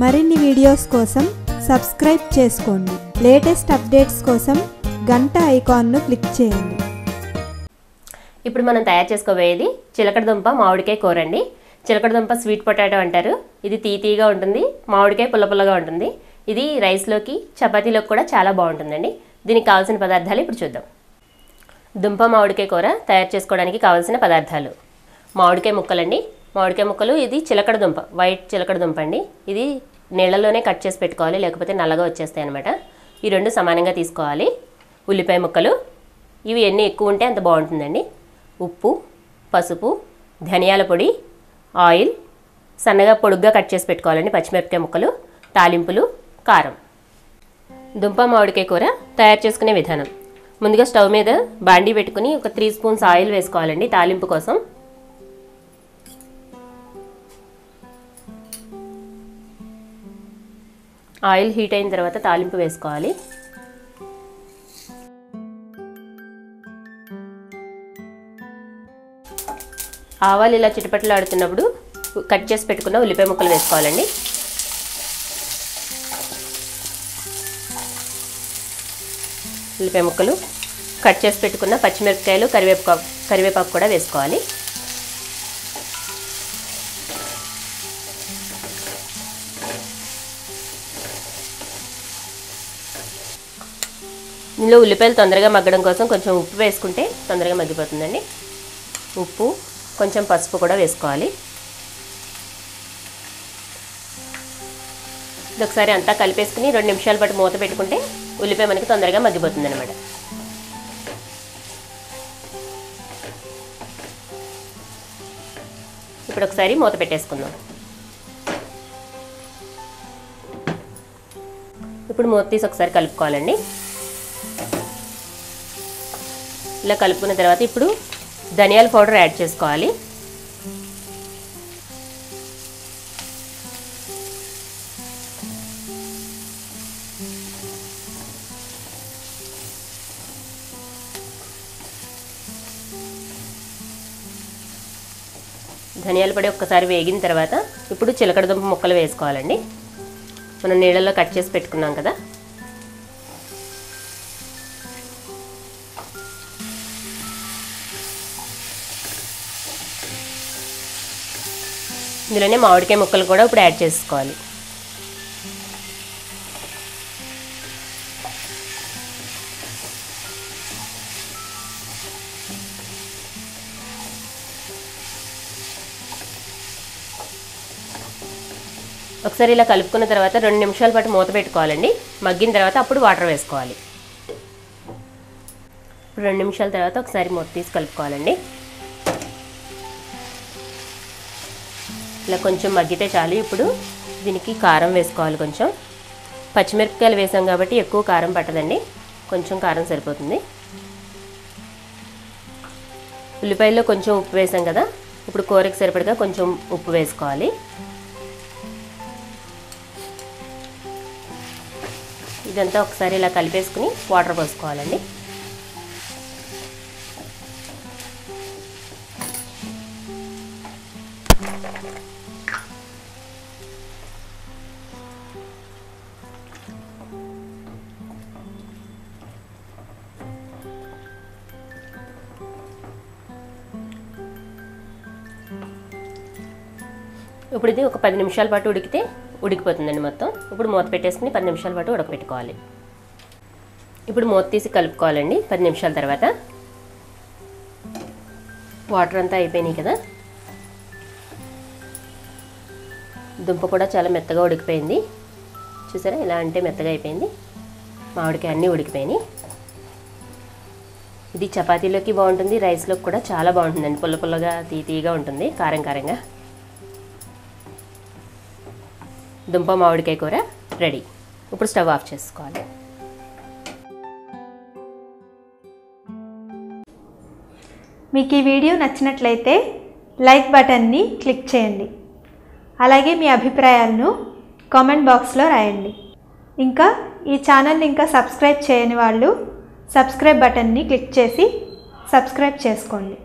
మరిన్ని వీడియోస్ కోసం సబ్స్క్రైబ్ చేసుకోండి. లేటెస్ట్ అప్డేట్స్ కోసం గంట ఐకాన్ను క్లిక్ చేయండి. ఇప్పుడు మనం తయారు చేసుకోబోయేది చిలకడదుంప మామిడికాయ కూర అండి. చిలకడదుంప స్వీట్ పొటాటో అంటారు. ఇది తీతీగా ఉంటుంది, మామిడికాయ పుల్లపుల్లగా ఉంటుంది. ఇది రైస్లోకి చపాతీలోకి కూడా చాలా బాగుంటుందండి. దీనికి కావాల్సిన పదార్థాలు ఇప్పుడు చూద్దాం. దుంప మామిడికాయ కూర తయారు చేసుకోవడానికి కావాల్సిన పదార్థాలు: మామిడికాయ ముక్కలండి. మామిడికాయ ముక్కలు, ఇది చిలకడదుంప, వైట్ చిలకడదుంప అండి. ఇది నీళ్ళలోనే కట్ చేసి పెట్టుకోవాలి, లేకపోతే నల్లగా వచ్చేస్తాయి అనమాట. ఈ రెండు సమానంగా తీసుకోవాలి. ఉల్లిపాయ ముక్కలు, ఇవి ఎన్ని ఎక్కువ ఉంటే అంత బాగుంటుందండి. ఉప్పు, పసుపు, ధనియాల పొడి, ఆయిల్, సన్నగా పొడుగ్గా కట్ చేసి పెట్టుకోవాలండి పచ్చిమిరపకాయ ముక్కలు, తాలింపులు, కారం. దుంప మామిడికాయ కూర తయారు చేసుకునే విధానం: ముందుగా స్టవ్ మీద బాండీ పెట్టుకుని ఒక 3 స్పూన్స్ ఆయిల్ వేసుకోవాలండి తాలింపు కోసం. ఆయిల్ హీట్ అయిన తర్వాత తాలింపు వేసుకోవాలి. ఆవాలు ఇలా చిటపట్లు ఆడుతున్నప్పుడు కట్ చేసి పెట్టుకున్న ఉల్లిపాయ ముక్కలు వేసుకోవాలండి. ఉల్లిపాయ ముక్కలు, కట్ చేసి పెట్టుకున్న పచ్చిమిరపకాయలు, కరివేపాకు కూడా వేసుకోవాలి. ఇందులో ఉల్లిపాయలు తొందరగా మగ్గడం కోసం కొంచెం ఉప్పు వేసుకుంటే తొందరగా మగ్గిపోతుందండి. ఉప్పు, కొంచెం పసుపు కూడా వేసుకోవాలి. ఇది ఒకసారి అంతా కలిపేసుకుని 2 నిమిషాల పాటు మూత పెట్టుకుంటే ఉల్లిపాయ మనకి తొందరగా మగ్గిపోతుంది అనమాట. ఇప్పుడు ఒకసారి మూత పెట్టేసుకుందాం. ఇప్పుడు మూత తీసి ఒకసారి కలుపుకోవాలండి. ఇలా కలుపుకున్న తర్వాత ఇప్పుడు ధనియాల పౌడర్ యాడ్ చేసుకోవాలి. ధనియాల పొడి ఒక్కసారి వేగిన తర్వాత ఇప్పుడు చిలకడదుంప ముక్కలు వేసుకోవాలండి. మనం నీళ్ళలో కట్ చేసి పెట్టుకున్నాం కదా. ఇందులోనే మామిడికాయ ముక్కలు కూడా ఇప్పుడు యాడ్ చేసుకోవాలి. ఒకసారి ఇలా కలుపుకున్న తర్వాత 2 నిమిషాల పాటు మూత పెట్టుకోవాలండి. మగ్గిన తర్వాత అప్పుడు వాటర్ వేసుకోవాలి. 2 నిమిషాల తర్వాత ఒకసారి మూత తీసి కలుపుకోవాలండి. ఇలా కొంచెం మగ్గితే చాలు. ఇప్పుడు దీనికి కారం వేసుకోవాలి. కొంచెం పచ్చిమిరపకాయలు వేసాం కాబట్టి ఎక్కువ కారం పట్టదండి, కొంచెం కారం సరిపోతుంది. ఉల్లిపాయల్లో కొంచెం ఉప్పు వేసాం కదా, ఇప్పుడు కూరకి సరిపడగా కొంచెం ఉప్పు వేసుకోవాలి. ఇదంతా ఒకసారి ఇలా కలిపేసుకుని వాటర్ పోసుకోవాలండి. ఇప్పుడు ఇది ఒక 10 నిమిషాల పాటు ఉడికిపోతుందండి మొత్తం. ఇప్పుడు మూత పెట్టేసుకుని 10 నిమిషాల పాటు ఉడకపెట్టుకోవాలి. ఇప్పుడు మూత తీసి కలుపుకోవాలండి. 10 నిమిషాల తర్వాత వాటర్ అంతా అయిపోయినాయి కదా. దుంప కూడా చాలా మెత్తగా ఉడికిపోయింది. చూసారా, ఇలా అంటే మెత్తగా అయిపోయింది. మామిడికాయ అన్నీ ఉడికిపోయినాయి. ఇది చపాతీలోకి బాగుంటుంది, రైస్లోకి కూడా చాలా బాగుంటుందండి. పుల్ల పుల్లగా తీతీగా ఉంటుంది, కారం కారంగా. దుంప మామిడికాయ కూర రెడీ. ఇప్పుడు స్టవ్ ఆఫ్ చేసుకోవాలి. మీకు ఈ వీడియో నచ్చినట్లయితే లైక్ బటన్ని క్లిక్ చేయండి. అలాగే మీ అభిప్రాయాలను కామెంట్ బాక్స్లో రాయండి. ఇంకా ఈ ఛానల్ని ఇంకా సబ్స్క్రైబ్ చేయని వాళ్ళు సబ్స్క్రైబ్ బటన్ని క్లిక్ చేసి సబ్స్క్రైబ్ చేసుకోండి.